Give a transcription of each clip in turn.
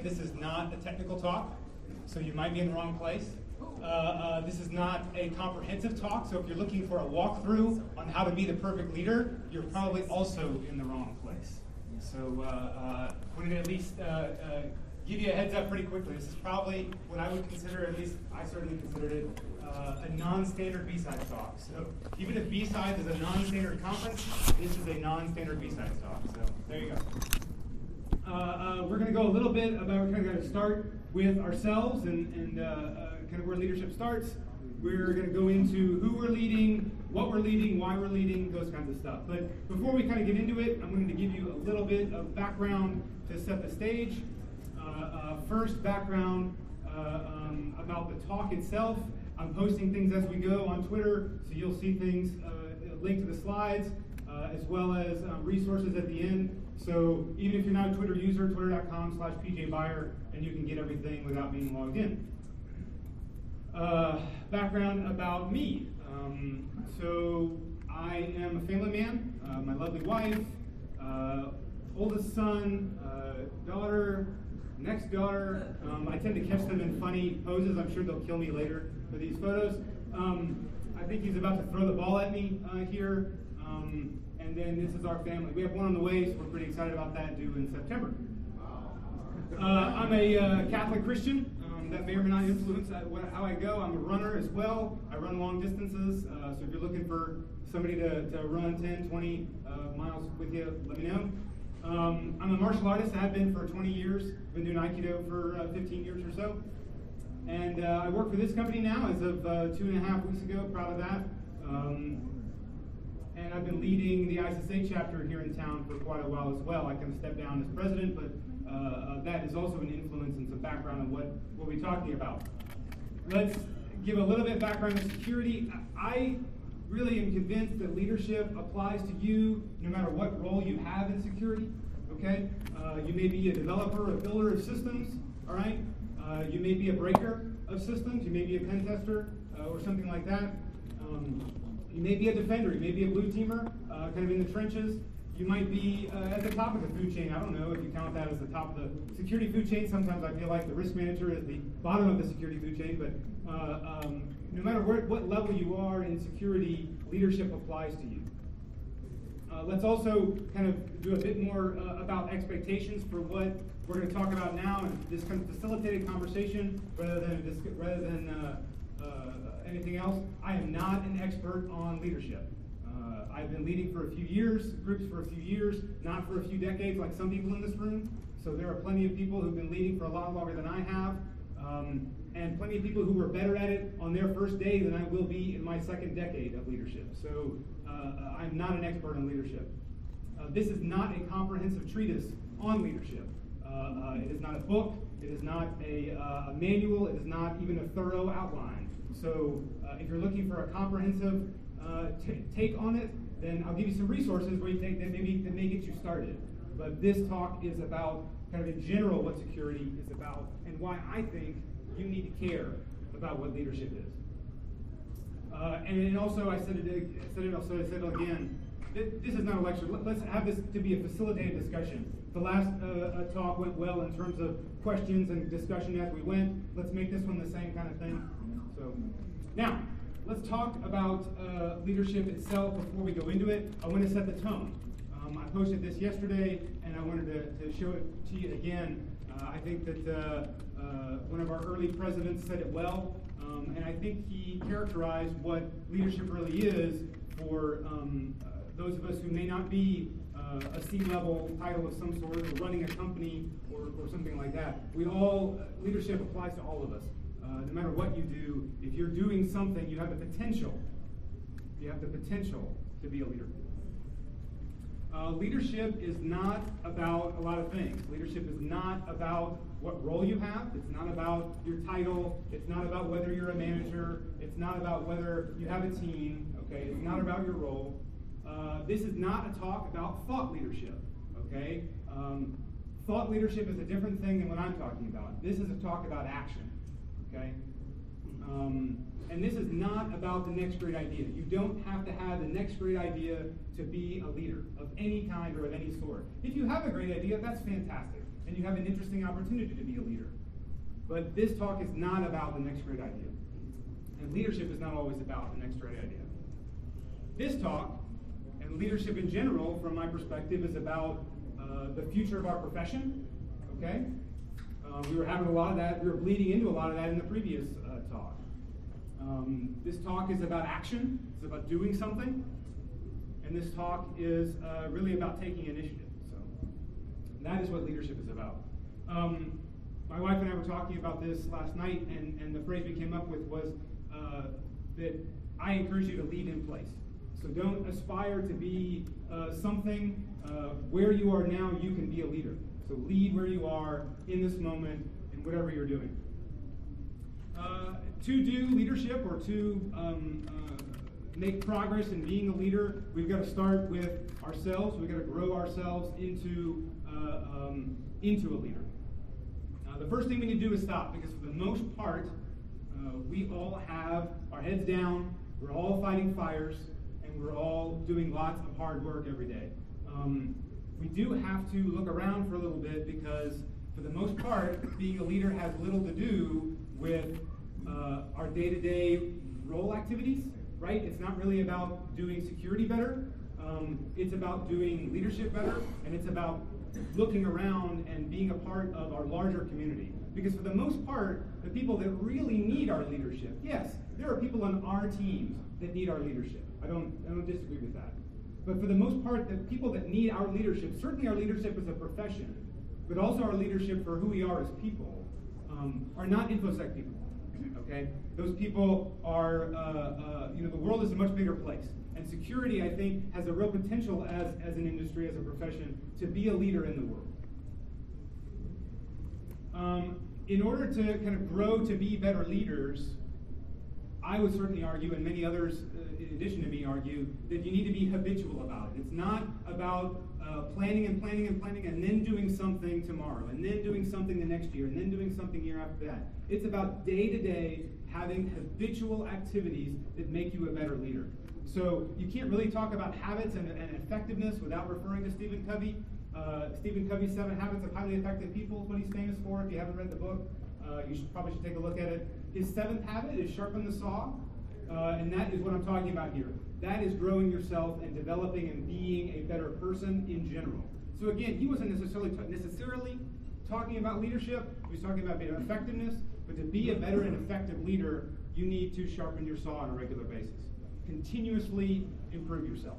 This is not a technical talk, so you might be in the wrong place. This is not a comprehensive talk, so if you're looking for a walkthrough on how to be the perfect leader, you're probably also in the wrong place. So wanted to at least give you a heads up pretty quickly. This is probably what I would consider, at least I certainly considered it, a non-standard B-Sides talk. So even if B-Sides is a non-standard conference, this is a non-standard B-Sides talk. So there you go. We're going to go a little bit about, we're kind of going to start with ourselves and kind of where leadership starts. We're going to go into who we're leading, what we're leading, why we're leading, those kinds of stuff. But before we kind of get into it, I'm going to give you a little bit of background to set the stage. First, background about the talk itself. I'm posting things as we go on Twitter, so you'll see things linked to the slides, as well as resources at the end. So even if you're not a Twitter user, twitter.com/PJBeyer, and you can get everything without being logged in. Background about me. So I am a family man, my lovely wife, oldest son, daughter, next daughter. I tend to catch them in funny poses. I'm sure they'll kill me later for these photos. I think he's about to throw the ball at me here. And then this is our family. We have one on the way, so we're pretty excited about that, due in September. I'm a Catholic Christian. That may or may not influence how I go. I'm a runner as well. I run long distances. So if you're looking for somebody to run 10, 20 miles with you, let me know. I'm a martial artist. I have been for 20 years. I've been doing Aikido for 15 years or so. And I work for this company now as of 2.5 weeks ago. Proud of that. And I've been leading the ISSA chapter here in town for quite a while as well. I kind of stepped down as president, but that is also an influence and some background on what we're talking about. Let's give a little bit of background on security. I really am convinced that leadership applies to you no matter what role you have in security, okay? You may be a developer, a builder of systems, all right? You may be a breaker of systems. You may be a pen tester or something like that. You may be a defender, you may be a blue teamer, kind of in the trenches. You might be at the top of the food chain. I don't know if you count that as the top of the security food chain. Sometimes I feel like the risk manager is the bottom of the security food chain, but no matter what level you are in security, leadership applies to you. Let's also kind of do a bit more about expectations for what we're going to talk about now, and this kind of facilitated conversation rather than anything else. I am not an expert on leadership. I've been leading for a few years, groups for a few years, not for a few decades like some people in this room. So there are plenty of people who've been leading for a lot longer than I have, and plenty of people who were better at it on their first day than I will be in my second decade of leadership. So I'm not an expert on leadership. This is not a comprehensive treatise on leadership. It is not a book. It is not a manual. It is not even a thorough outline. So if you're looking for a comprehensive take on it, then I'll give you some resources where you think that may get you started. But this talk is about kind of in general what security is about and why I think you need to care about what leadership is. And also, I said it again. This is not a lecture. Let's have this to be a facilitated discussion. The last talk went well in terms of questions and discussion as we went. Let's make this one the same kind of thing. So now, let's talk about leadership itself before we go into it. I want to set the tone. I posted this yesterday, and I wanted to show it to you again. I think that one of our early presidents said it well, and I think he characterized what leadership really is for those of us who may not be a C-level title of some sort, or running a company, or something like that. Leadership applies to all of us. No matter what you do, if you're doing something, you have the potential. You have the potential to be a leader. Leadership is not about a lot of things. Leadership is not about what role you have. It's not about your title. It's not about whether you're a manager. It's not about whether you have a team. Okay, it's not about your role. This is not a talk about thought leadership. Okay, thought leadership is a different thing than what I'm talking about. This is a talk about action. Okay? And this is not about the next great idea. You don't have to have the next great idea to be a leader of any kind or of any sort. If you have a great idea, that's fantastic. and you have an interesting opportunity to be a leader. But this talk is not about the next great idea. And leadership is not always about the next great idea. This talk, and leadership in general, from my perspective, is about the future of our profession, okay? We were having a lot of that, we were bleeding into a lot of that in the previous talk. This talk is about action, it's about doing something, and this talk is really about taking initiative. So that is what leadership is about. My wife and I were talking about this last night, and the phrase we came up with was that I encourage you to lead in place. So don't aspire to be something. Where you are now, you can be a leader. So lead where you are in this moment in whatever you're doing. To do leadership or to make progress in being a leader, we've got to start with ourselves. We've got to grow ourselves into a leader. The first thing we need to do is stop, because for the most part, we all have our heads down, we're all fighting fires, and we're all doing lots of hard work every day. We do have to look around for a little bit, because for the most part, being a leader has little to do with our day-to-day role activities, right? It's not really about doing security better. It's about doing leadership better, and it's about looking around and being a part of our larger community. Because for the most part, the people that really need our leadership, yes, there are people on our teams that need our leadership. I don't disagree with that. But for the most part, the people that need our leadership, certainly our leadership as a profession, but also our leadership for who we are as people, are not InfoSec people. Okay, those people are, the world is a much bigger place, and security, I think, has a real potential as an industry, as a profession, to be a leader in the world. In order to kind of grow to be better leaders, I would certainly argue, and many others in addition to me argue, that you need to be habitual about it. It's not about planning and planning and planning and then doing something tomorrow, and then doing something the next year, and then doing something year after that. It's about day-to-day having habitual activities that make you a better leader. So you can't really talk about habits and effectiveness without referring to Stephen Covey. Stephen Covey's 7 Habits of Highly Effective People is what he's famous for. If you haven't read the book, you probably should take a look at it. His 7th habit is sharpen the saw, and that is what I'm talking about here. That is growing yourself and developing and being a better person in general. So again, he wasn't necessarily talking about leadership. He was talking about being effectiveness. But to be a better and effective leader, you need to sharpen your saw on a regular basis. Continuously improve yourself.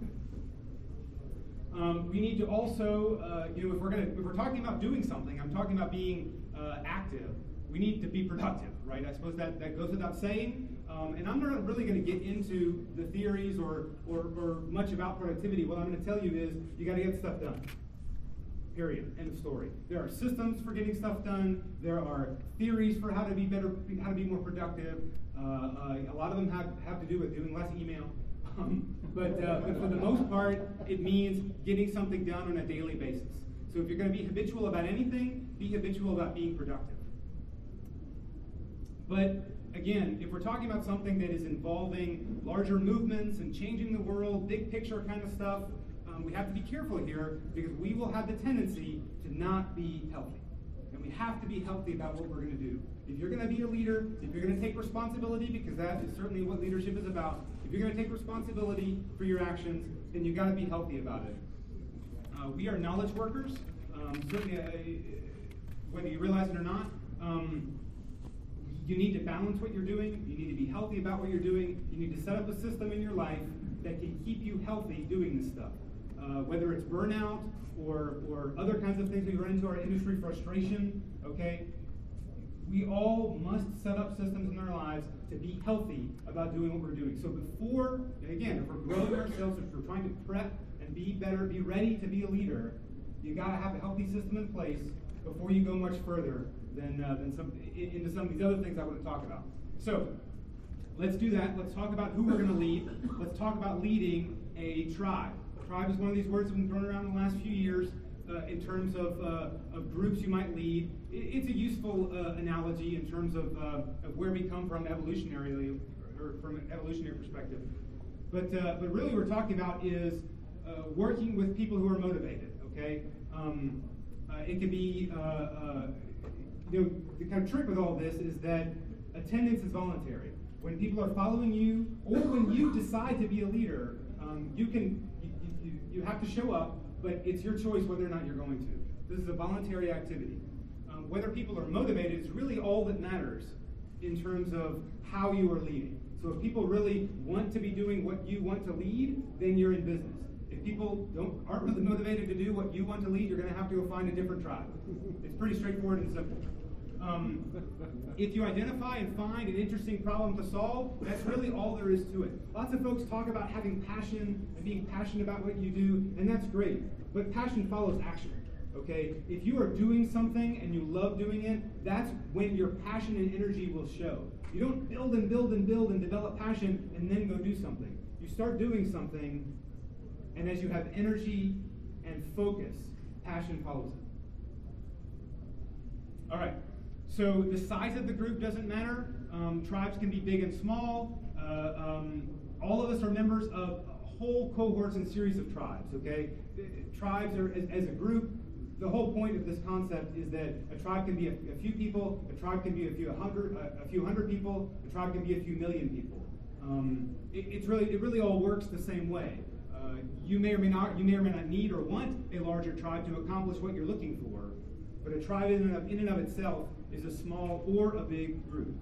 We need to also, if we're talking about doing something, I'm talking about being active. We need to be productive, right? I suppose that goes without saying. And I'm not really going to get into the theories or much about productivity. What I'm going to tell you is you got to get stuff done. Period. End of story. There are systems for getting stuff done. There are theories for how to be better, how to be more productive. A lot of them have to do with doing less email. But for the most part, it means getting something done on a daily basis. So if you're going to be habitual about anything, be habitual about being productive. But again, if we're talking about something that is involving larger movements and changing the world, big picture kind of stuff, we have to be careful here, because we will have the tendency to not be healthy. And we have to be healthy about what we're going to do. If you're going to be a leader, if you're going to take responsibility, because that is certainly what leadership is about, if you're going to take responsibility for your actions, then you've got to be healthy about it. We are knowledge workers, certainly whether you realize it or not. You need to balance what you're doing. You need to be healthy about what you're doing. You need to set up a system in your life that can keep you healthy doing this stuff. Whether it's burnout or other kinds of things we run into our industry, frustration, okay? We all must set up systems in our lives to be healthy about doing what we're doing. So before, again, if we're growing ourselves, if we're trying to prep and be better, be ready to be a leader, you got to have a healthy system in place before you go much further than into some of these other things I want to talk about. So let's do that. Let's talk about who we're going to lead. Let's talk about leading a tribe. Tribe is one of these words that have been thrown around in the last few years in terms of groups you might lead. It's a useful analogy in terms of where we come from evolutionarily, or from an evolutionary perspective. But really what we're talking about is working with people who are motivated, okay? It could be, the kind of trick with all this is that attendance is voluntary. When people are following you, or when you decide to be a leader, you have to show up, but it's your choice whether or not you're going to. This is a voluntary activity. Whether people are motivated is really all that matters in terms of how you are leading. So if people really want to be doing what you want to lead, then you're in business. If people aren't really motivated to do what you want to lead, you're going to have to go find a different tribe. It's pretty straightforward and simple. If you identify and find an interesting problem to solve, that's really all there is to it. Lots of folks talk about having passion and being passionate about what you do, and that's great. But passion follows action. Okay? If you are doing something and you love doing it, that's when your passion and energy will show. You don't build and build and build and develop passion and then go do something. You start doing something, and as you have energy and focus, passion follows it. All right. So the size of the group doesn't matter. Tribes can be big and small. All of us are members of whole cohorts and series of tribes, okay? Tribes are, as a group, the whole point of this concept is that a tribe can be a few people, a tribe can be a few hundred people, a tribe can be a few million people. It really all works the same way. You may or may not need or want a larger tribe to accomplish what you're looking for, but a tribe in and of itself is a small or a big group.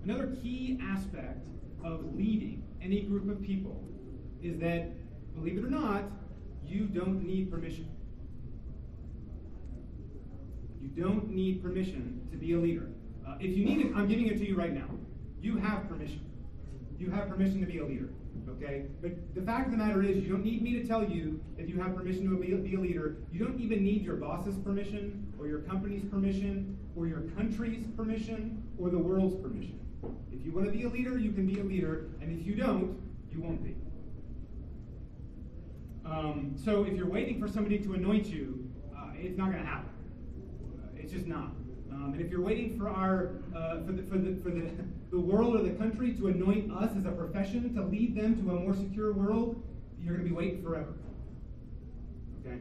Another key aspect of leading any group of people is that, believe it or not, you don't need permission. You don't need permission to be a leader. If you need it, I'm giving it to you right now. You have permission. You have permission to be a leader. Okay? But the fact of the matter is, you don't need me to tell you that you have permission to be a leader. You don't even need your boss's permission, or your company's permission, or your country's permission, or the world's permission. If you want to be a leader, you can be a leader, and if you don't, you won't be. So if you're waiting for somebody to anoint you, it's not going to happen. It's just not. And if you're waiting for the world or the country to anoint us as a profession to lead them to a more secure world, you're going to be waiting forever. Okay?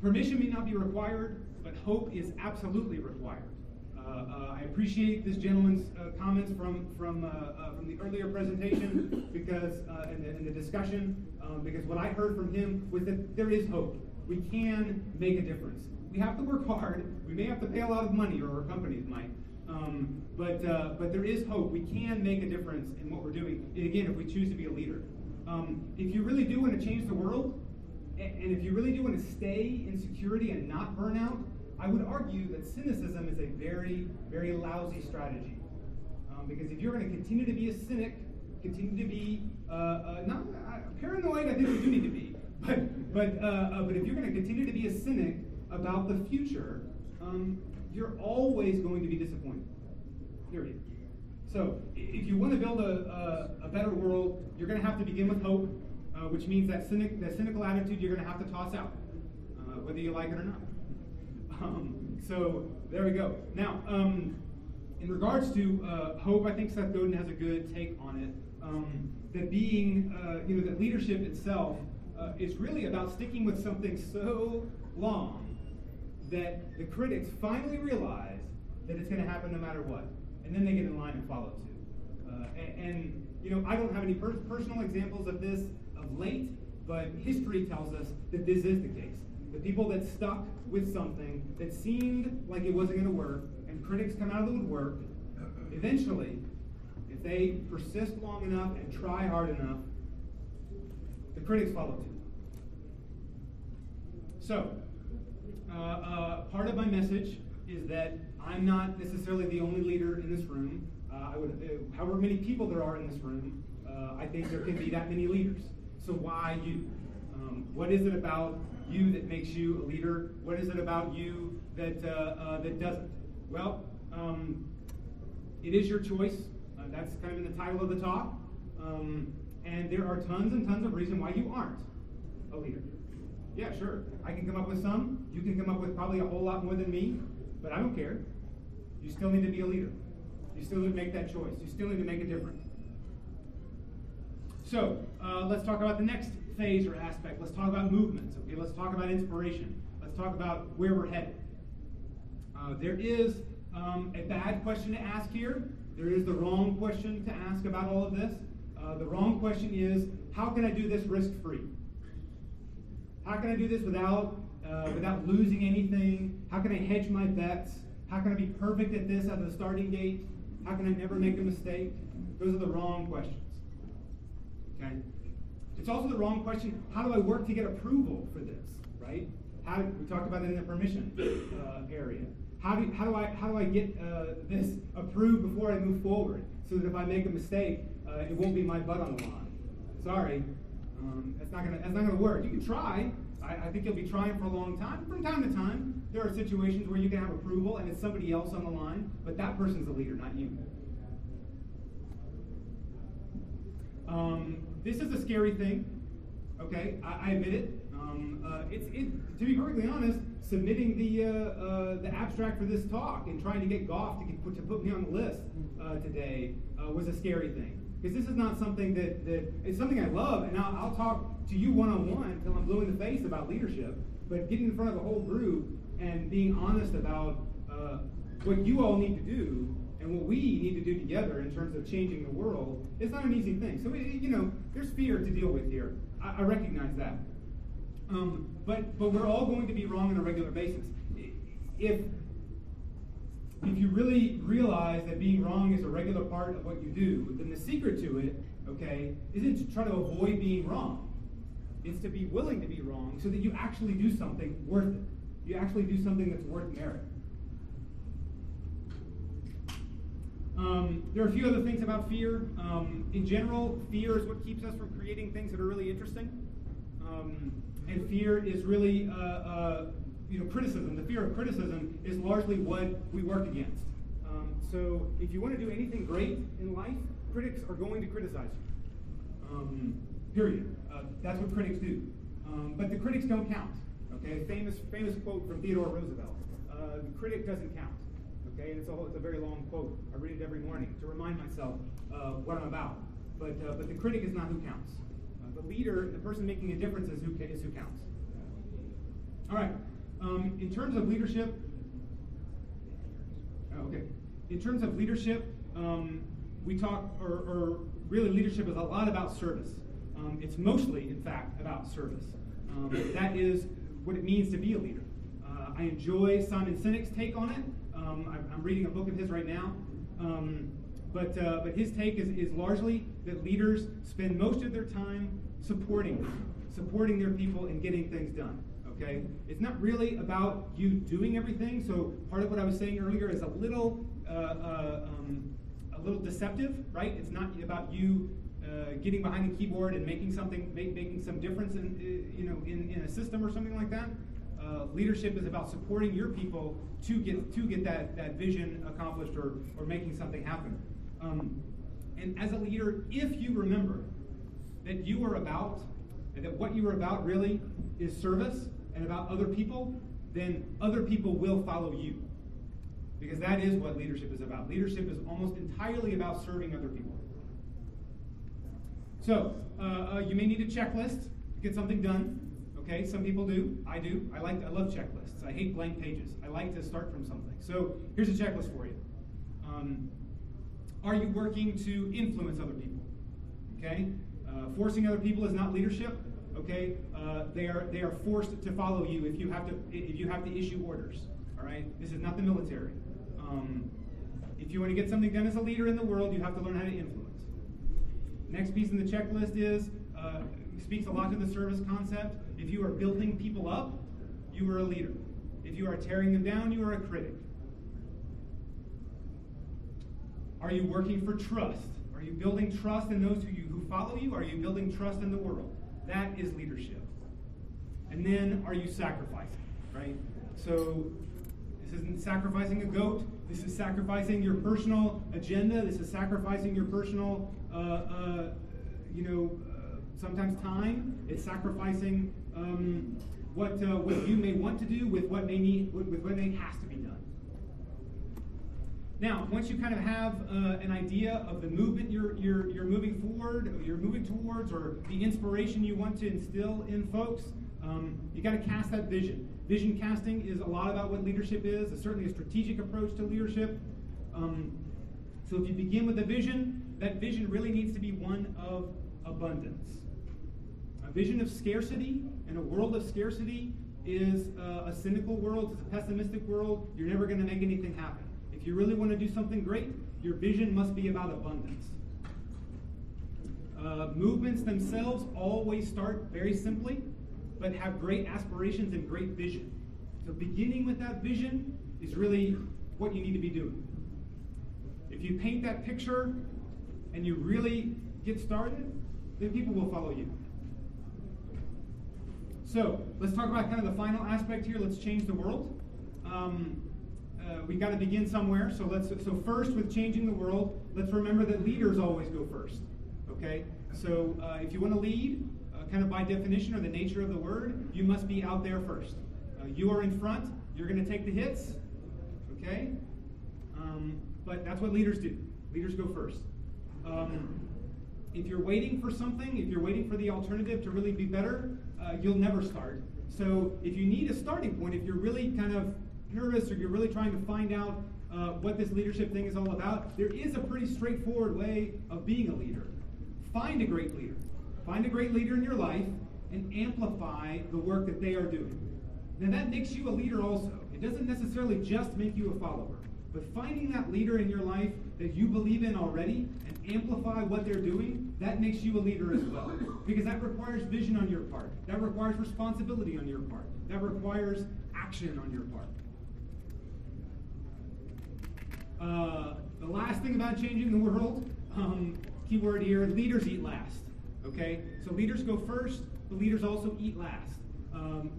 Permission may not be required, but hope is absolutely required. I appreciate this gentleman's comments from the earlier presentation because in the discussion, because what I heard from him was that there is hope. We can make a difference. We have to work hard. We may have to pay a lot of money, or our companies might. But there is hope. We can make a difference in what we're doing. And again, if we choose to be a leader. If you really do want to change the world, and if you really do want to stay in security and not burn out, I would argue that cynicism is a very, very lousy strategy. Because if you're going to continue to be a cynic, continue to be not paranoid, I think you do need to be. But if you're going to continue to be a cynic about the future, you're always going to be disappointed. Period. So if you want to build a better world, you're going to have to begin with hope, which means that cynical attitude you're going to have to toss out, whether you like it or not. So there we go. Now, in regards to hope, I think Seth Godin has a good take on it. That being, that leadership itself is really about sticking with something so long that the critics finally realize that it's going to happen no matter what, and then they get in line and follow too. I don't have any personal examples of this of late, but history tells us that this is the case. The people that stuck with something that seemed like it wasn't going to work, and critics come out of the woodwork, eventually, if they persist long enough and try hard enough, the critics follow too. So, part of my message is that I'm not necessarily the only leader in this room. However many people there are in this room, I think there can be that many leaders. So why you? What is it about you that makes you a leader? What is it about you that doesn't? Well, it is your choice. That's kind of in the title of the talk. And there are tons and tons of reasons why you aren't a leader. Yeah, sure. I can come up with some. You can come up with probably a whole lot more than me, but I don't care. You still need to be a leader. You still need to make that choice. You still need to make a difference. So let's talk about the next phase or aspect. Let's talk about movements. Okay, let's talk about inspiration. Let's talk about where we're headed. There is a bad question to ask here. There is the wrong question to ask about all of this. The wrong question is, how can I do this risk-free? How can I do this without losing anything? How can I hedge my bets? How can I be perfect at this at the starting gate? How can I never make a mistake? Those are the wrong questions. Okay? It's also the wrong question, how do I work to get approval for this? Right? We talked about it in the permission area. How do I get this approved before I move forward, so that if I make a mistake, it won't be my butt on the line? Sorry, that's not gonna work. You can try. I think you'll be trying for a long time. From time to time, there are situations where you can have approval and it's somebody else on the line, but that person's the leader, not you. This is a scary thing. Okay, I admit it. To be perfectly honest, submitting the abstract for this talk and trying to get Goff to put me on the list today was a scary thing. Because this is not something that it's something I love, and I'll talk to you one-on-one until I'm blue in the face about leadership, but getting in front of the whole group and being honest about what you all need to do and what we need to do together in terms of changing the world, it's not an easy thing. So, there's fear to deal with here. I recognize that. But we're all going to be wrong on a regular basis. If you really realize that being wrong is a regular part of what you do, then the secret to it, okay, isn't to try to avoid being wrong. It's to be willing to be wrong so that you actually do something worth it. You actually do something that's worth merit. There are a few other things about fear. In general, fear is what keeps us from creating things that are really interesting. And fear is really criticism. The fear of criticism is largely what we work against. So if you want to do anything great in life, critics are going to criticize you. Period. That's what critics do. But the critics don't count. Okay, famous quote from Theodore Roosevelt. The critic doesn't count. Okay, and it's a very long quote. I read it every morning to remind myself what I'm about. But the critic is not who counts. The leader, the person making a difference, is who counts. All right. In terms of leadership, In terms of leadership, we talk, or really leadership is a lot about service. It's mostly, in fact, about service. That is what it means to be a leader. I enjoy Simon Sinek's take on it. I'm reading a book of his right now. But his take is largely that leaders spend most of their time supporting their people and getting things done. Okay, it's not really about you doing everything. So part of what I was saying earlier is a little deceptive, right? It's not about you getting behind the keyboard and making some difference in a system or something like that. Leadership is about supporting your people to get that vision accomplished or making something happen. And as a leader, if you remember that what you are about really is service and about other people, then other people will follow you. Because that is what leadership is about. Leadership is almost entirely about serving other people. So, you may need a checklist to get something done. Okay, some people do. I do. I love checklists. I hate blank pages. I like to start from something. So, here's a checklist for you. Are you working to influence other people? Okay, forcing other people is not leadership. Okay, they are forced to follow you if you have to issue orders. All right, this is not the military. If you want to get something done as a leader in the world, you have to learn how to influence. Next piece in the checklist is speaks a lot to the service concept. If you are building people up, you are a leader. If you are tearing them down, you are a critic. Are you working for trust? Are you building trust in those who follow you? Are you building trust in the world? That is leadership. And then, are you sacrificing? Right? So, this isn't sacrificing a goat. This is sacrificing your personal agenda. This is sacrificing your personal, sometimes time. It's sacrificing what you may want to do with what may has to be done. Now, once you kind of have an idea of the movement you're moving forward, or you're moving towards, or the inspiration you want to instill in folks, you got to cast that vision. Vision casting is a lot about what leadership is. It's certainly a strategic approach to leadership. So if you begin with a vision, that vision really needs to be one of abundance. A vision of scarcity and a world of scarcity is a cynical world, it's a pessimistic world. You're never going to make anything happen. If you really want to do something great, your vision must be about abundance. Movements themselves always start very simply, but have great aspirations and great vision. So beginning with that vision is really what you need to be doing. If you paint that picture and you really get started, then people will follow you. So let's talk about kind of the final aspect here. Let's change the world. We've got to begin somewhere. So first, with changing the world, let's remember that leaders always go first. Okay. So if you want to lead, kind of by definition or the nature of the word, you must be out there first. You are in front. You're going to take the hits. Okay. But that's what leaders do. Leaders go first. If you're waiting for something, if you're waiting for the alternative to really be better, you'll never start. So if you need a starting point, if you're really kind of nervous or you're really trying to find out what this leadership thing is all about, there is a pretty straightforward way of being a leader. Find a great leader. Find a great leader in your life and amplify the work that they are doing. Now that makes you a leader also. It doesn't necessarily just make you a follower. But finding that leader in your life that you believe in already and amplify what they're doing, that makes you a leader as well. Because that requires vision on your part. That requires responsibility on your part. That requires action on your part. The last thing about changing the world, keyword here, leaders eat last. Okay? So leaders go first, but leaders also eat last.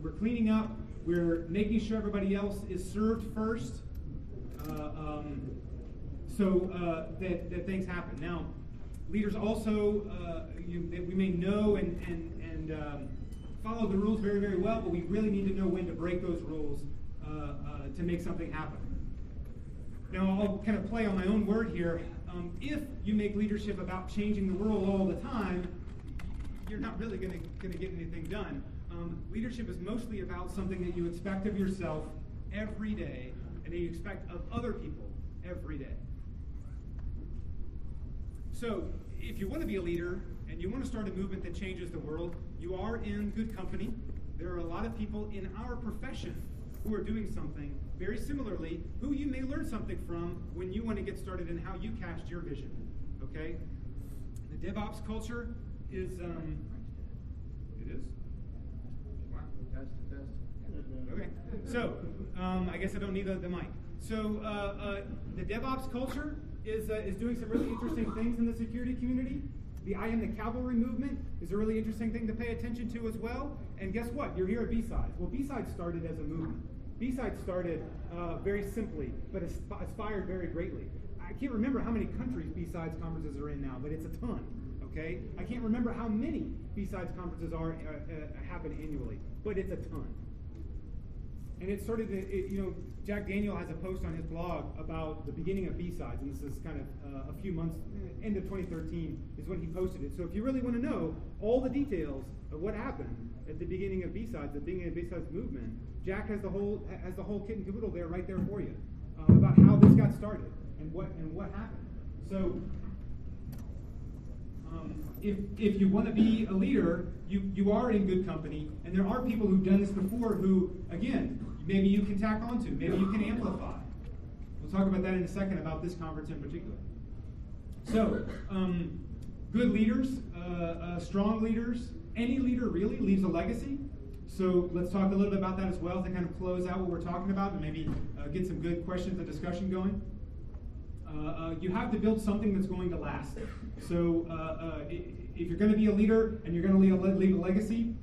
We're cleaning up. We're making sure everybody else is served first. So that things happen. Now, leaders also, we may know and follow the rules very, very well, but we really need to know when to break those rules to make something happen. Now, I'll kind of play on my own word here. If you make leadership about changing the world all the time, you're not really going to get anything done. Leadership is mostly about something that you expect of yourself every day, and that you expect of other people every day. So, if you want to be a leader and you want to start a movement that changes the world, you are in good company. There are a lot of people in our profession who are doing something very similarly, who you may learn something from when you want to get started in how you cast your vision. Okay? The DevOps culture is, it is? Okay. So, I guess I don't need the mic. So, the DevOps culture is doing some really interesting things in the security community. The I Am the Cavalry movement is a really interesting thing to pay attention to as well. And guess what? You're here at Bsides. Well, Bsides started as a movement. Bsides started very simply, but aspired very greatly. I can't remember how many countries Bsides conferences are in now, but it's a ton. Okay? I can't remember how many Bsides conferences happen annually, but it's a ton. And it started, Jack Daniel has a post on his blog about the beginning of Bsides, and this is kind of a few months, end of 2013 is when he posted it. So if you really want to know all the details of what happened at the beginning of Bsides, the beginning of the Bsides movement, Jack has the whole kit and caboodle there right there for you about how this got started and what happened. So if you want to be a leader, you are in good company, and there are people who've done this before who, again, maybe you can tack onto, maybe you can amplify. We'll talk about that in a second, about this conference in particular. So, good leaders, strong leaders, any leader really leaves a legacy. So let's talk a little bit about that as well to kind of close out what we're talking about and maybe get some good questions and discussion going. You have to build something that's going to last. So if you're going to be a leader and you're going to leave a legacy,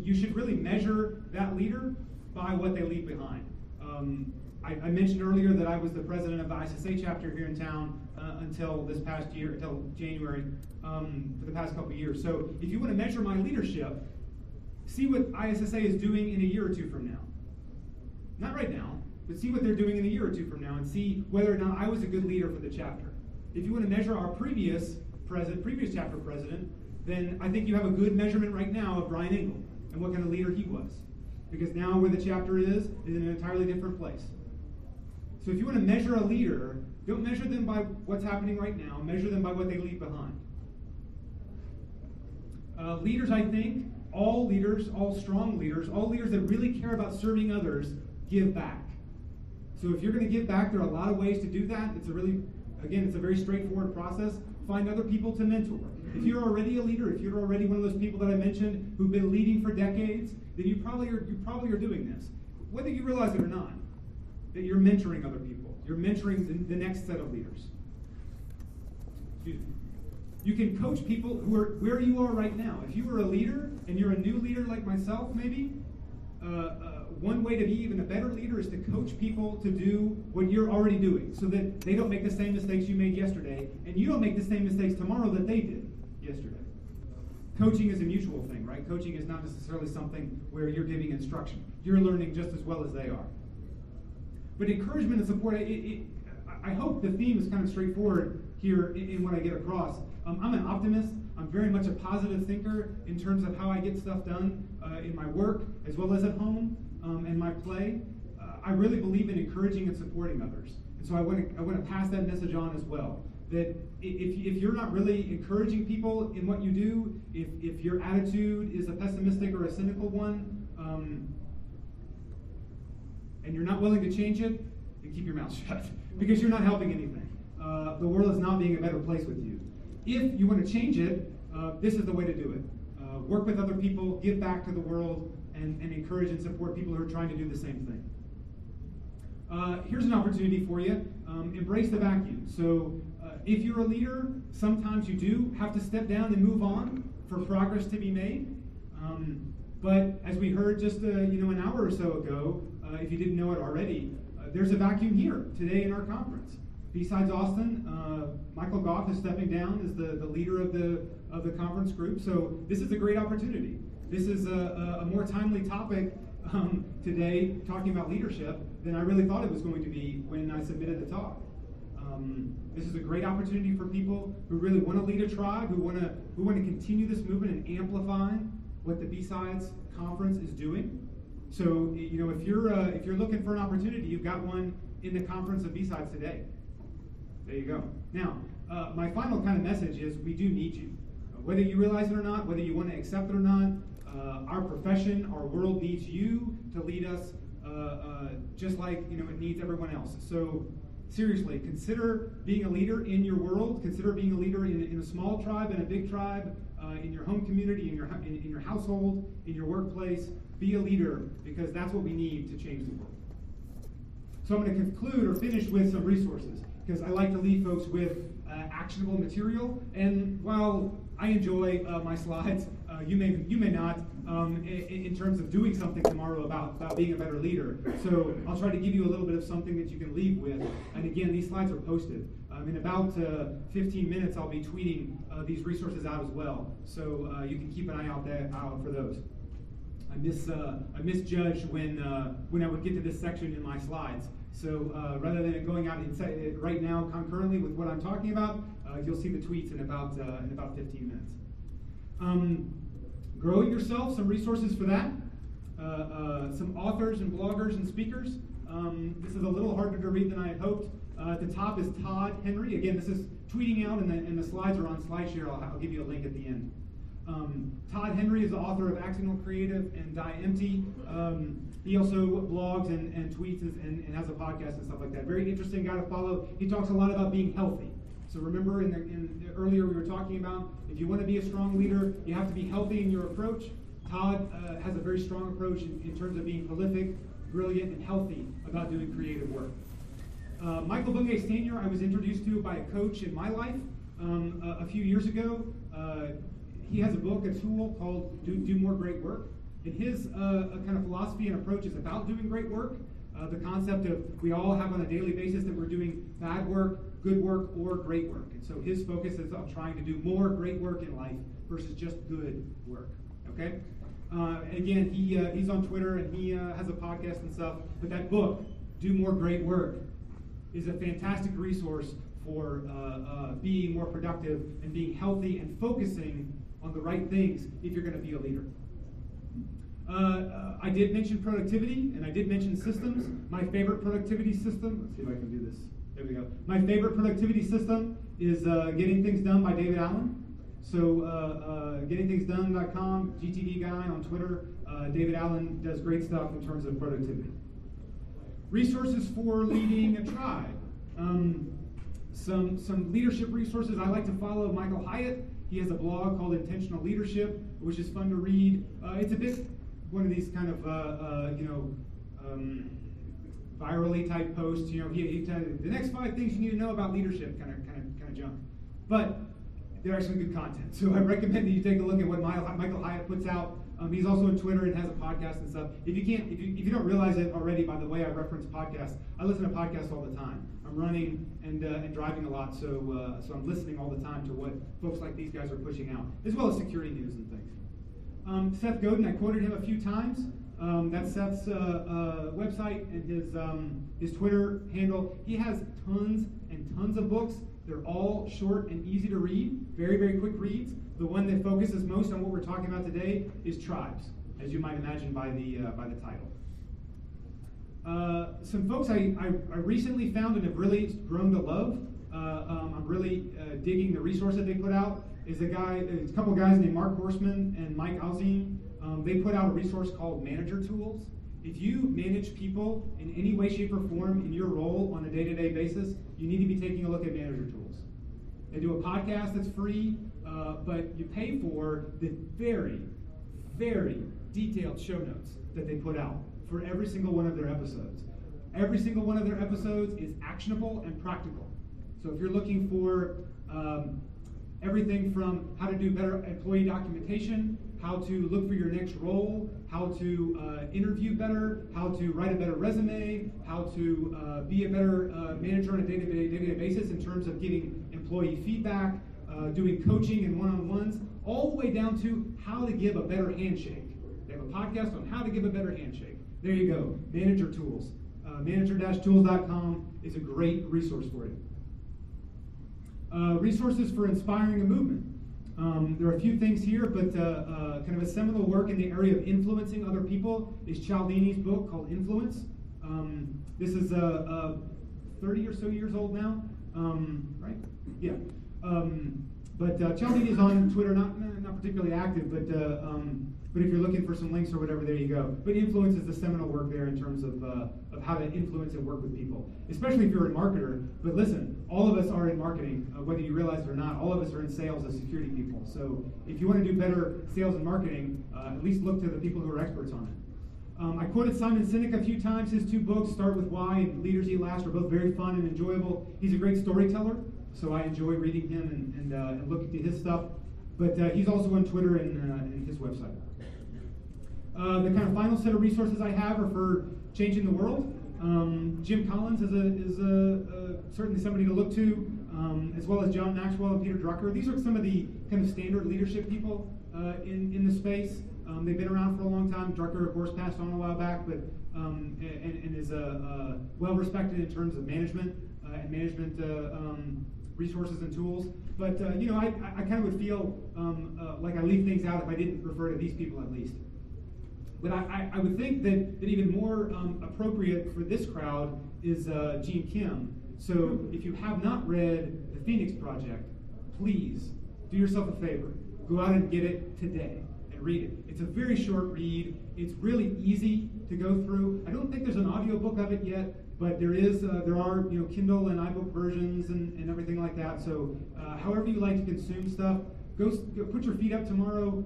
you should really measure that leader by what they leave behind. I mentioned earlier that I was the president of the ISSA chapter here in town until this past year, until January, for the past couple of years. So if you want to measure my leadership, see what ISSA is doing in a year or two from now. Not right now, but see what they're doing in a year or two from now and see whether or not I was a good leader for the chapter. If you want to measure our previous chapter president, then I think you have a good measurement right now of Brian Engel and what kind of leader he was. Because now where the chapter is in an entirely different place. So if you want to measure a leader, don't measure them by what's happening right now, measure them by what they leave behind. Leaders, I think, all leaders, all strong leaders, all leaders that really care about serving others, give back. So if you're going to give back, there are a lot of ways to do that. It's a very straightforward process. Find other people to mentor. If you're already a leader, if you're already one of those people that I mentioned who've been leading for decades, then you probably are doing this, whether you realize it or not, that you're mentoring other people. You're mentoring the next set of leaders. Excuse me. You can coach people who are where you are right now. If you are a leader and you're a new leader like myself, maybe, one way to be even a better leader is to coach people to do what you're already doing so that they don't make the same mistakes you made yesterday and you don't make the same mistakes tomorrow that they did yesterday. Coaching is a mutual thing, right? Coaching is not necessarily something where you're giving instruction. You're learning just as well as they are. But encouragement and support, I hope the theme is kind of straightforward here in what I get across. I'm an optimist. I'm very much a positive thinker in terms of how I get stuff done in my work as well as at home and my play. I really believe in encouraging and supporting others. And so I want to pass that message on as well. That if you're not really encouraging people in what you do, if your attitude is a pessimistic or a cynical one, and you're not willing to change it, then keep your mouth shut because you're not helping anything. The world is not being a better place with you. If you want to change it, this is the way to do it. Work with other people, give back to the world, and encourage and support people who are trying to do the same thing. Here's an opportunity for you. Embrace the vacuum. So if you're a leader, sometimes you do have to step down and move on for progress to be made. But as we heard just an hour or so ago, if you didn't know it already, there's a vacuum here today in our conference. Bsides Austin, Michael Goff is stepping down as the leader of the conference group. So this is a great opportunity. This is a more timely topic today, talking about leadership, than I really thought it was going to be when I submitted the talk. This is a great opportunity for people who really want to lead a tribe, who want to continue this movement and amplify what the Bsides conference is doing. So if you're looking for an opportunity, you've got one in the conference of Bsides today. There you go. Now, my final kind of message is we do need you. Whether you realize it or not, whether you want to accept it or not, our profession, our world needs you to lead us just like it needs everyone else. So seriously, consider being a leader in your world. Consider being a leader in a small tribe, in a big tribe, in your home community, in your household, in your workplace. Be a leader because that's what we need to change the world. So I'm going to conclude or finish with some resources because I like to leave folks with actionable material. And while I enjoy my slides, you may not in terms of doing something tomorrow about being a better leader. So I'll try to give you a little bit of something that you can leave with. And again, these slides are posted. In about 15 minutes, I'll be tweeting these resources out as well. So you can keep an eye out for those. I misjudged when I would get to this section in my slides. So rather than it going out right now concurrently with what I'm talking about, you'll see the tweets in about 15 minutes. Grow it yourself, some resources for that. Some authors and bloggers and speakers. This is a little harder to read than I had hoped. At the top is Todd Henry. Again, this is tweeting out, and the slides are on SlideShare. I'll give you a link at the end. Todd Henry is the author of Accidental Creative and Die Empty. He also blogs and tweets and has a podcast and stuff like that. Very interesting guy to follow. He talks a lot about being healthy. So remember, earlier we were talking about if you want to be a strong leader, you have to be healthy in your approach. Todd has a very strong approach in terms of being prolific, brilliant, and healthy about doing creative work. Michael Bungay Sr. I was introduced to by a coach in my life a few years ago. He has a book, a tool called Do More Great Work. And his kind of philosophy and approach is about doing great work. The concept of we all have on a daily basis that we're doing bad work, good work, or great work. And so his focus is on trying to do more great work in life versus just good work. Okay? Again, he's on Twitter and he has a podcast and stuff. But that book, do more great work is a fantastic resource for being more productive and being healthy and focusing on the right things if you're going to be a leader. I did mention productivity, and I did mention systems. My favorite productivity system, let's see if I can do this. There we go. My favorite productivity system is Getting Things Done by David Allen. So gettingthingsdone.com, GTD guy on Twitter. David Allen does great stuff in terms of productivity. Resources for leading a tribe. Some leadership resources. I like to follow Michael Hyatt. He has a blog called Intentional Leadership, which is fun to read. It's a bit one of these kind of virally type posts. You know, he tells you the next 5 things you need to know about leadership, kind of junk. But there are some good content, so I recommend that you take a look at what Michael Hyatt puts out. He's also on Twitter and has a podcast and stuff. If you don't realize it already by the way I reference podcasts, I listen to podcasts all the time. I'm running and driving a lot, so I'm listening all the time to what folks like these guys are pushing out, as well as security news and things. Seth Godin, I quoted him a few times. That's Seth's website and his Twitter handle. He has tons and tons of books. They're all short and easy to read, very, very quick reads. The one that focuses most on what we're talking about today is Tribes, as you might imagine by the title. Some folks I recently found and have really grown to love. I'm really digging the resource that they put out. Is a couple of guys named Mark Horstman and Mike Alzine. They put out a resource called Manager Tools. If you manage people in any way, shape, or form in your role on a day-to-day basis, you need to be taking a look at Manager Tools. They do a podcast that's free, but you pay for the very, very detailed show notes that they put out for every single one of their episodes. Every single one of their episodes is actionable and practical. So if you're looking for everything from how to do better employee documentation, how to look for your next role, how to interview better, how to write a better resume, how to be a better manager on a day-to-day basis in terms of giving employee feedback, doing coaching and one-on-ones, all the way down to how to give a better handshake. They have a podcast on how to give a better handshake. There you go, Manager Tools. Manager-tools.com is a great resource for you. Resources for inspiring a movement. There are a few things here, but kind of a seminal work in the area of influencing other people is Cialdini's book called Influence. This is 30 or so years old now, right? Yeah. But Cialdini is on Twitter, not particularly active, but if you're looking for some links or whatever, there you go. But Influence is the seminal work there in terms of how to influence and work with people, especially if you're a marketer. But listen, all of us are in marketing, whether you realize it or not. All of us are in sales as security people. So if you want to do better sales and marketing, at least look to the people who are experts on it. I quoted Simon Sinek a few times. His 2 books, Start With Why and Leaders Eat Last, are both very fun and enjoyable. He's a great storyteller, so I enjoy reading him and looking to his stuff. But he's also on Twitter and his website. The kind of final set of resources I have are for changing the world. Jim Collins is certainly somebody to look to, as well as John Maxwell and Peter Drucker. These are some of the kind of standard leadership people in the space. They've been around for a long time. Drucker, of course, passed on a while back, but and is well respected in terms of management and management resources and tools. But I kind of would feel like I leave things out if I didn't refer to these people at least. But I would think that even more appropriate for this crowd is Gene Kim. So if you have not read The Phoenix Project, please do yourself a favor. Go out and get it today and read it. It's a very short read. It's really easy to go through. I don't think there's an audiobook of it yet, but there are Kindle and iBook versions and everything like that. So however you like to consume stuff, go put your feet up tomorrow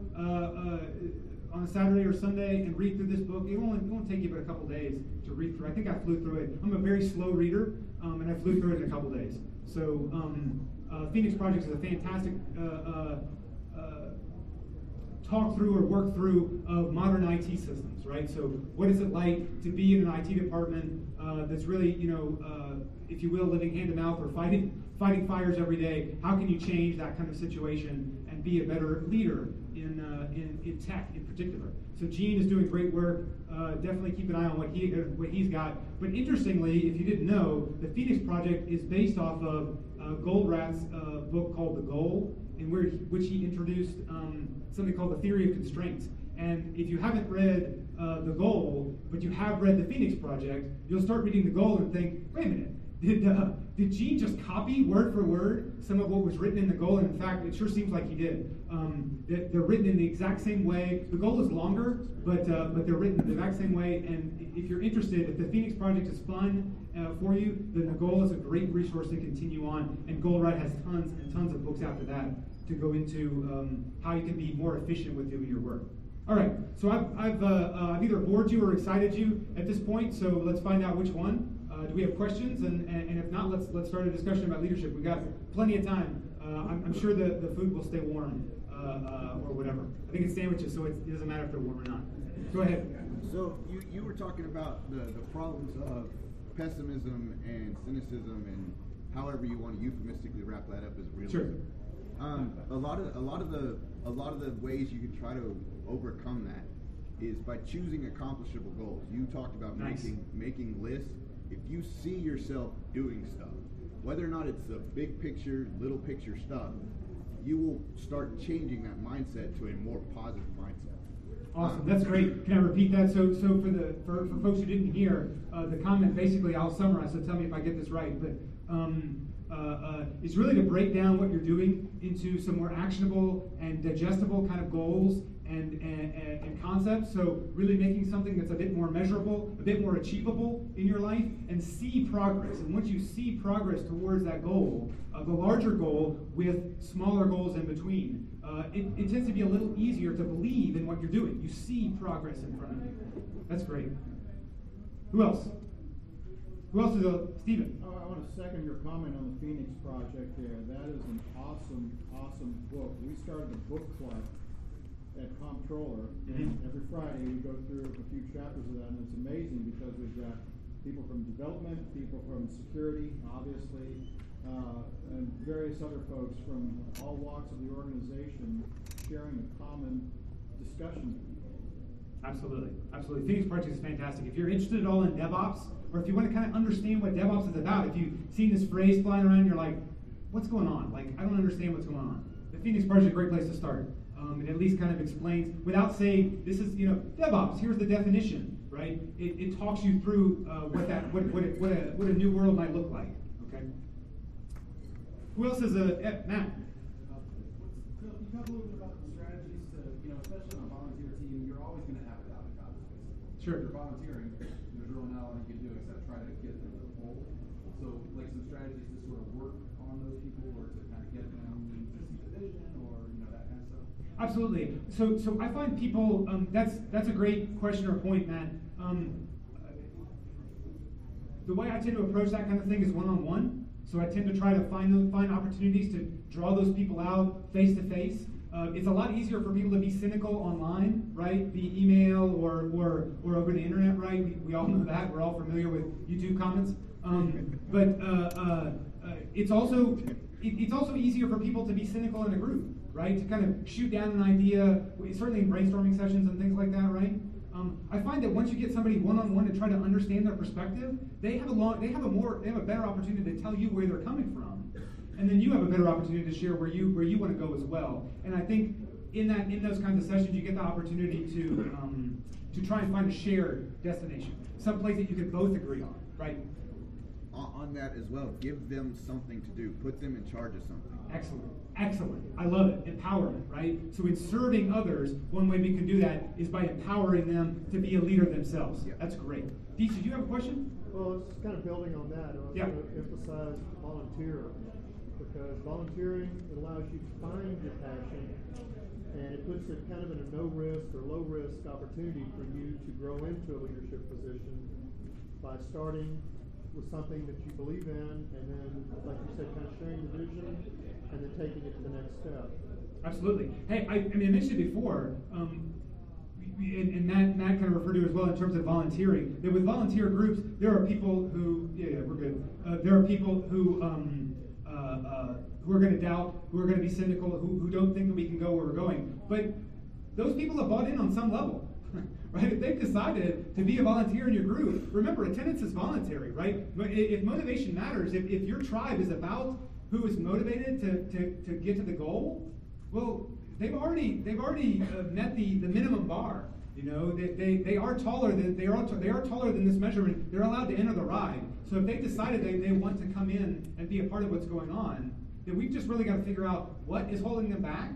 on a Saturday or Sunday and read through this book. It won't take you but a couple days to read through. I think I flew through it. I'm a very slow reader, and I flew through it in a couple days. So Phoenix Project is a fantastic talk through or work through of modern IT systems, right? So what is it like to be in an IT department that's really, if you will, living hand to mouth or fighting fires every day? How can you change that kind of situation and and be a better leader in tech in particular. So Gene is doing great work. Definitely keep an eye on what he's got. But interestingly, if you didn't know, the Phoenix Project is based off of Goldratt's book called The Goal, in which he introduced something called the theory of constraints. And if you haven't read The Goal, but you have read the Phoenix Project, you'll start reading The Goal and think, wait a minute, did Gene just copy word for word some of what was written in The Goal? And in fact, it sure seems like he did. They're written in the exact same way. The Goal is longer, but they're written the exact same way. And if you're interested, if the Phoenix Project is fun for you, then The Goal is a great resource to continue on. And Goldratt has tons and tons of books after that to go into how you can be more efficient with doing your work. All right, so I've either bored you or excited you at this point, so let's find out which one. Do we have questions? And if not, let's start a discussion about leadership. We've got plenty of time. I'm sure the food will stay warm or whatever. I think it's sandwiches, so it doesn't matter if they're warm or not. Go ahead. So you were talking about the problems of pessimism and cynicism and however you want to euphemistically wrap that up as realism. Sure. A lot of the ways you can try to overcome that is by choosing accomplishable goals. You talked about making lists. If you see yourself doing stuff, whether or not it's the big picture, little picture stuff, you will start changing that mindset to a more positive mindset. Awesome, that's great. Can I repeat that? So for folks who didn't hear, the comment basically, I'll summarize, so tell me if I get this right, but it's really to break down what you're doing into some more actionable and digestible kind of goals and concepts. So really making something that's a bit more measurable, a bit more achievable in your life, and see progress. And once you see progress towards that goal, the larger goal with smaller goals in between, it tends to be a little easier to believe in what you're doing. You see progress in front of you. That's great. Who else? Who else is Stephen? I want to second your comment on the Phoenix Project there. That is an awesome, awesome book. We started a book club at Comptroller. Mm-hmm. Every Friday we go through a few chapters of that, and it's amazing because we've got people from development, people from security, obviously, and various other folks from all walks of the organization sharing a common discussion. Absolutely, absolutely. Phoenix Project is fantastic. If you're interested at all in DevOps, or if you want to kind of understand what DevOps is about, if you've seen this phrase flying around, you're like, what's going on? Like, I don't understand what's going on. The Phoenix Project is a great place to start. It at least kind of explains, without saying, this is, DevOps, here's the definition, right? It talks you through what a new world might look like, okay? Who else is Matt? You talk a little bit about the strategies to, especially on a volunteer team, you're always going to have a doubt in God, basically. Sure. If you're volunteering, there's really not a lot you can do except try to get them to the goal. So, like some strategies to sort of work on those people or to kind of get them to see the vision or, that kind of stuff. Absolutely. So I find people, that's a great question or point, Matt. The way I tend to approach that kind of thing is one-on-one. So I tend to try to find opportunities to draw those people out face to face. It's a lot easier for people to be cynical online, right? Via email or over the internet, right? We all know that. We're all familiar with YouTube comments. But it's also easier for people to be cynical in a group, right? To kind of shoot down an idea, certainly in brainstorming sessions and things like that, right? I find that once you get somebody one-on-one to try to understand their perspective, they have a better opportunity to tell you where they're coming from, and then you have a better opportunity to share where you want to go as well. And I think in those kinds of sessions, you get the opportunity to try and find a shared destination, someplace that you can both agree on, right? On that as well, give them something to do. Put them in charge of something. Excellent. I love it. Empowerment, right? So in serving others, one way we can do that is by empowering them to be a leader themselves. Yeah. That's great. Deej, did you have a question? Well, it's kind of building on that. I was going to emphasize volunteer, because volunteering allows you to find your passion, and it puts it kind of in a no-risk or low-risk opportunity for you to grow into a leadership position by starting with something that you believe in, and then, like you said, kind of sharing the vision, and then taking it to the next step. Absolutely. Hey, I mentioned it before, and Matt kind of referred to it as well in terms of volunteering, that with volunteer groups, there are people who, we're good. There are people who who are going to doubt, who are going to be cynical, who don't think that we can go where we're going. But those people have bought in on some level. Right? If they've decided to be a volunteer in your group, remember, attendance is voluntary, right? If motivation matters, if your tribe is about who is motivated to get to the goal, well, they've already met the minimum bar. You know, they are taller than this measurement. They're allowed to enter the ride. So if they've decided they want to come in and be a part of what's going on, then we've just really got to figure out what is holding them back,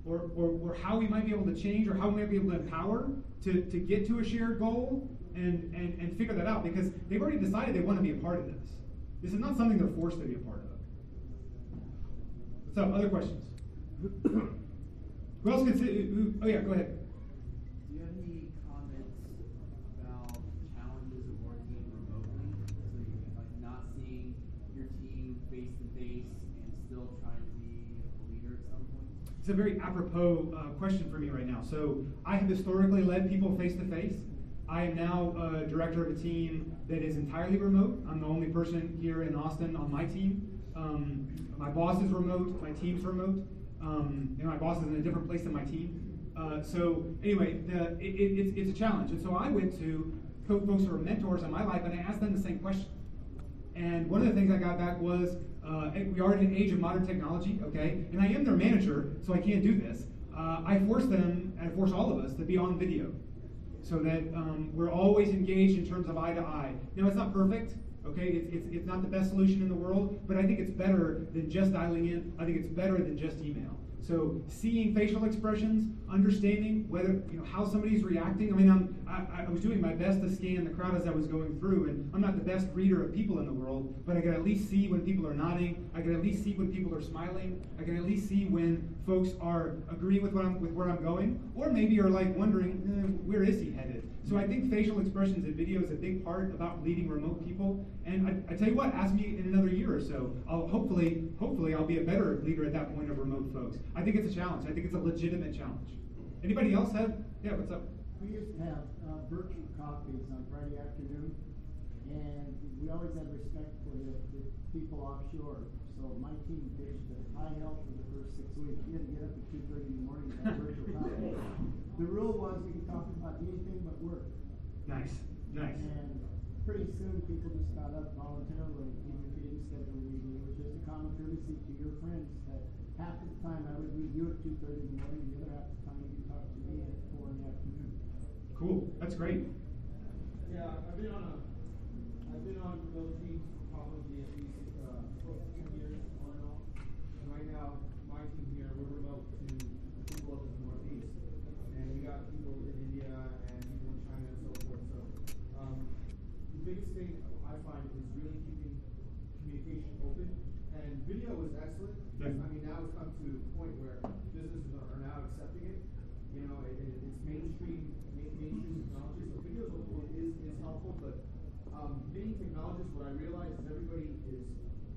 or how we might be able to change, or how we might be able to empower to get to a shared goal, and figure that out, because they've already decided they want to be a part of this. This is not something they're forced to be a part of. What's up? Other questions? Who else can oh yeah, go ahead. Do you have any comments about challenges of working remotely? So you like not seeing your team face to face and still trying to be a leader at some point? It's a very apropos question for me right now. So I have historically led people face to face. I am now director of a team that is entirely remote. I'm the only person here in Austin on my team. My boss is remote. My team's remote. My boss is in a different place than my team. So anyway, it's a challenge. And so I went to folks who are mentors in my life, and I asked them the same question. And one of the things I got back was, we are in an age of modern technology, okay? And I am their manager, so I can't do this. I force them, and I force all of us, to be on video, so that we're always engaged in terms of eye to eye. Now, it's not perfect, okay? It's not the best solution in the world, but I think it's better than just dialing in. I think it's better than just email. So seeing facial expressions, understanding whether, how somebody's reacting. I mean, I was doing my best to scan the crowd as I was going through, and I'm not the best reader of people in the world, but I can at least see when people are nodding. I can at least see when people are smiling. I can at least see when folks are agreeing with where I'm going, or maybe are like wondering, where is he headed? So I think facial expressions in video is a big part about leading remote people. And I tell you what, ask me in another year or so. Hopefully I'll be a better leader at that point of remote folks. I think it's a challenge. I think it's a legitimate challenge. Anybody else have? Yeah, what's up? We used to have virtual coffees on Friday afternoon, and we always had respect for the people offshore. So my team pitched at high health for the first 6 weeks. We had to get up at 2:30 in the morning to have virtual coffee. The rule was we could talk about anything but work. Nice. And pretty soon people just got up voluntarily, even if you didn't schedule a meeting. It was just a common courtesy to your friends that half of the time I would meet you at 2:30 in the morning, the other half of the time you could talk to me at 4 in the afternoon. Cool. That's great. Yeah, I've been on remote teams for probably at least close to 10 years, on and off. And right now, my team here, we're remote to people up in the Northeast, and we got people in India and people in China and so forth. So the biggest thing I find is really keeping communication open. And video is excellent. Yeah. I mean, now it's come to a point where businesses are now accepting it. It's mainstream technology, so video is helpful, but being technologists, what I realize is everybody is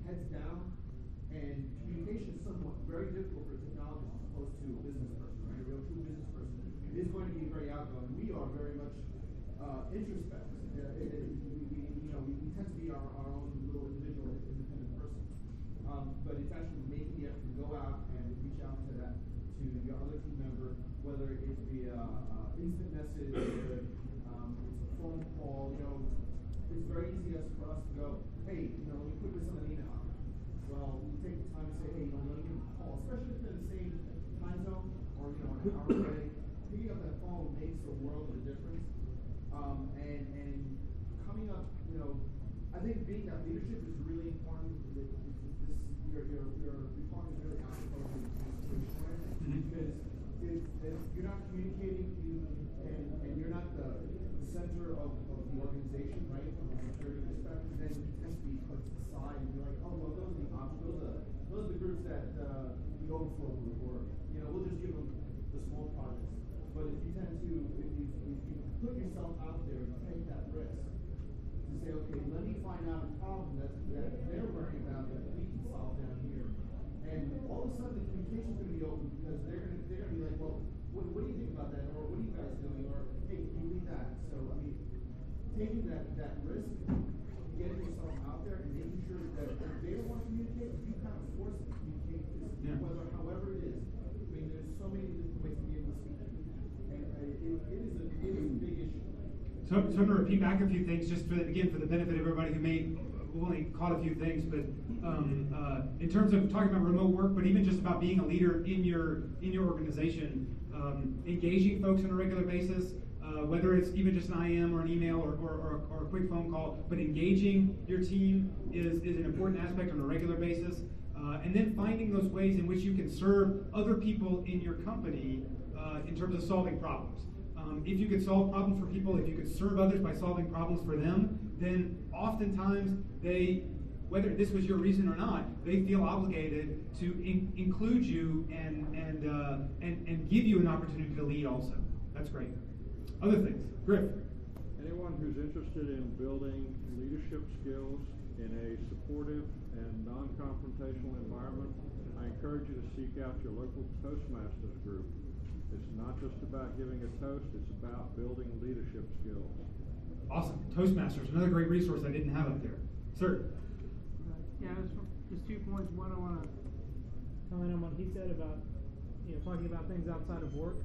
heads down, and communication is somewhat very difficult for a technologist as opposed to a business person, right? A real true business person is going to be very outgoing. We are very much introspective. We tend to be our own little individual, independent person. But it's actually making the effort to go out and reach out to your other team member, whether it be instant message, or it's a phone call. It's very easy for us to go, hey, let me put this on an email. Well, we take the time to say, hey, let me give a call, especially if they're in the same time zone or an hour away. Picking up that phone makes a world of a difference. And coming up, I think being that leadership is really important. Your response is really apropos to the situation, because if you're not communicating and you're not the center of the organization, right, from a security perspective, then you tend to be put aside and be like, oh, well, those are the options, those are the groups that the overflow group, or we'll just give them the small projects. But if you tend to, if you put yourself out there and take that risk to say, okay, let me find out a problem that they're worrying about that we can solve down here, and all of a sudden the communication's going to be open, because they're going to be like, well, what do you think about that, or what are you guys doing, or hey, can you lead that? So I mean, taking that risk, getting yourself out there, and making sure that if they don't want to communicate, So I'm going to repeat back a few things just for the benefit of everybody who may have only caught a few things. But in terms of talking about remote work, but even just about being a leader in your organization, engaging folks on a regular basis, whether it's even just an IM or an email or a quick phone call, but engaging your team is an important aspect on a regular basis. And then finding those ways in which you can serve other people in your company in terms of solving problems. If you could solve problems for people, if you could serve others by solving problems for them, then oftentimes they, whether this was your reason or not, they feel obligated to include you and give you an opportunity to lead also. That's great. Other things. Griff. Anyone who's interested in building leadership skills in a supportive and non-confrontational environment, I encourage you to seek out your local Toastmasters group. It's not just about giving a toast, it's about building leadership skills. Awesome. Toastmasters, another great resource I didn't have up there. Sir. Yeah, just 2 points. One, I want to comment on what he said about, talking about things outside of work.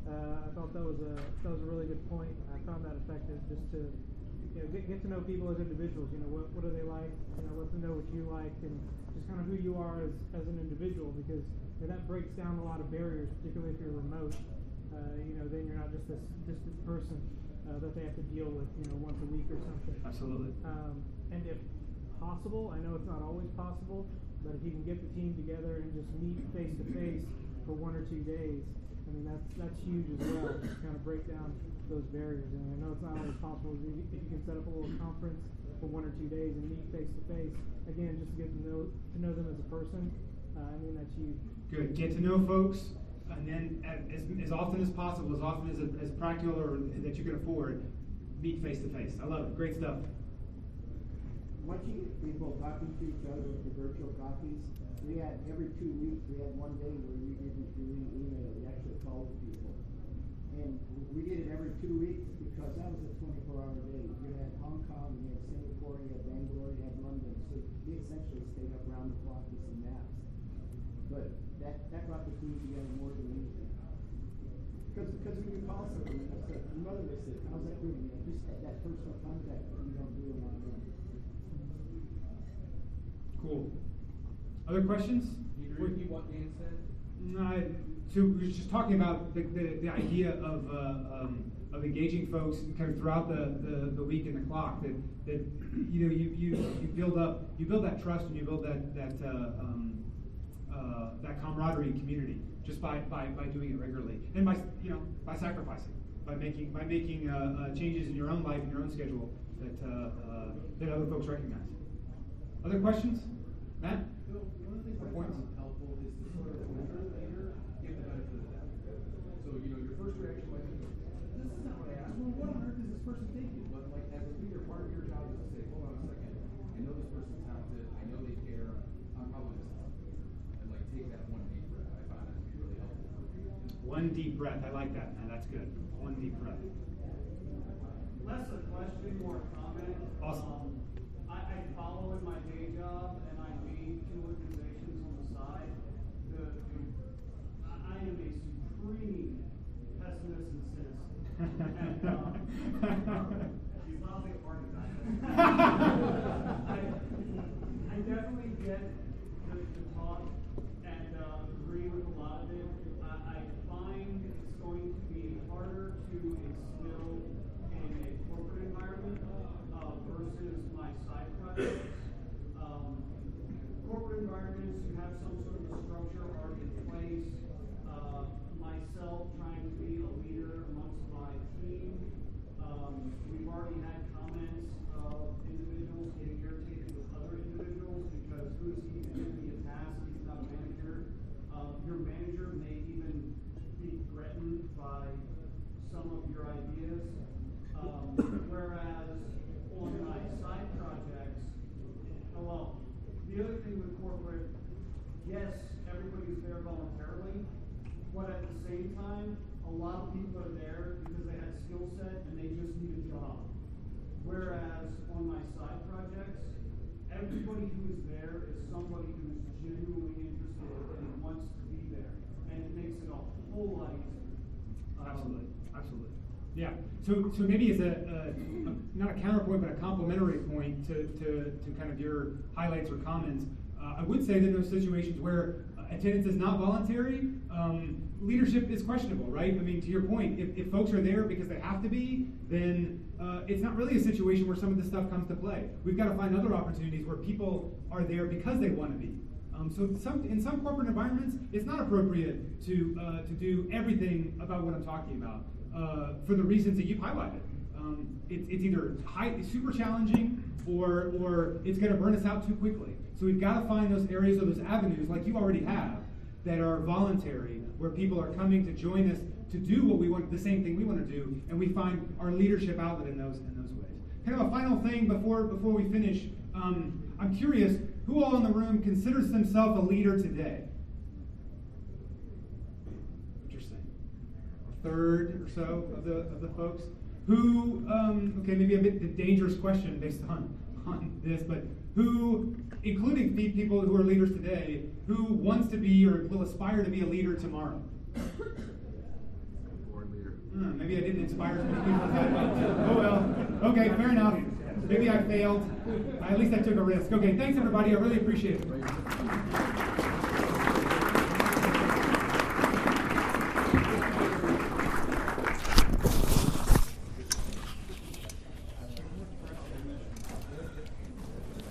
I thought that was a really good point. I found that effective just to, get to know people as individuals. What do they like? Let them know what you like, and just kind of who you are as an individual, because that breaks down a lot of barriers, particularly if you're remote. Then you're not just this distant person that they have to deal with, once a week or something. Absolutely. And if possible, I know it's not always possible, but if you can get the team together and just meet face to face for 1 or 2 days, I mean that's huge as well. Just kind of break down those barriers. And I know it's not always possible. If you can set up a little conference for 1 or 2 days and meet face to face, again, just to get to know them as a person. That's huge. Good. Get to know folks, and then as often as possible, as often as practical or that you can afford, meet face to face. I love it. Great stuff. Once you get people talking to each other with the virtual coffees, we had every 2 weeks, we had one day where we didn't do any email, we actually called people. And we did it every 2 weeks because that was a 24-hour day. You had Hong Kong, you had Singapore, you had Bangalore, you had London, so we essentially stayed up around the clock with some naps. But that brought the team together more than anything. Because when you call someone, it's like, your mother would say, how's that doing? Just that personal contact that you don't do it on. Cool. Other questions? You agree with what Dan said? No, so we were just talking about the idea of engaging folks kind of throughout the week and the clock. That you build that trust and you build that camaraderie and community just by doing it regularly and by sacrificing, by making changes in your own life and your own schedule that other folks recognize. Other questions? Matt? Bill, one of the things I found helpful is to sort of, when you're a leader, give the benefit of the doubt. So, your first reaction might be, this is not what I asked. Well, what on earth is this person thinking? But, as a leader, part of your job is to say, hold on a second. I know this person's talented. I know they care. I'm probably listening. And, take that one deep breath. I found that to be really helpful. One deep breath. I like that, man. That's good. One deep breath. Less a question, more a comment. Awesome. I follow in my day job, and I lead 2 organizations on the side. I am a supreme pessimist and cynic. And she's not a big party guy. I definitely get the talk and agree with a lot of it. I find it's going to be harder to instill in a corporate environment versus my side projects. Corporate environments, you have some sort of a structure already in place. Myself trying to be a leader amongst my team. We've already had comments of individuals getting irritated with other individuals because who is he to give me a task? He's not a manager. Your manager may even be threatened by some of your ideas. Whereas on my side projects, the other thing with corporate, yes, everybody's there voluntarily, but at the same time, a lot of people are there because they have skill set and they just need a job. Whereas on my side projects, everybody who is there is somebody who is genuinely interested and wants to be there. And it makes it a whole lot easier. Absolutely. Yeah. So maybe as not a counterpoint, but a complementary point to kind of your highlights or comments, I would say that in those situations where attendance is not voluntary, leadership is questionable, right? I mean, to your point, if folks are there because they have to be, then it's not really a situation where some of this stuff comes to play. We've got to find other opportunities where people are there because they want to be. So in some corporate environments, it's not appropriate to do everything about what I'm talking about for the reasons that you've highlighted. It's either super challenging or it's going to burn us out too quickly. So we've got to find those areas or those avenues, like you already have, that are voluntary, where people are coming to join us to do what we want, the same thing we want to do, and we find our leadership outlet in those ways. Kind of a final thing before we finish. I'm curious, who all in the room considers themselves a leader today? Interesting. A third or so of the folks who, okay, maybe a bit dangerous question based on this, but who, including people who are leaders today, who wants to be or will aspire to be a leader tomorrow? Board leader. Maybe I didn't inspire as many people as I'd like to. Oh well. Okay, fair enough. Maybe I failed. At least I took a risk. Okay, thanks everybody. I really appreciate it.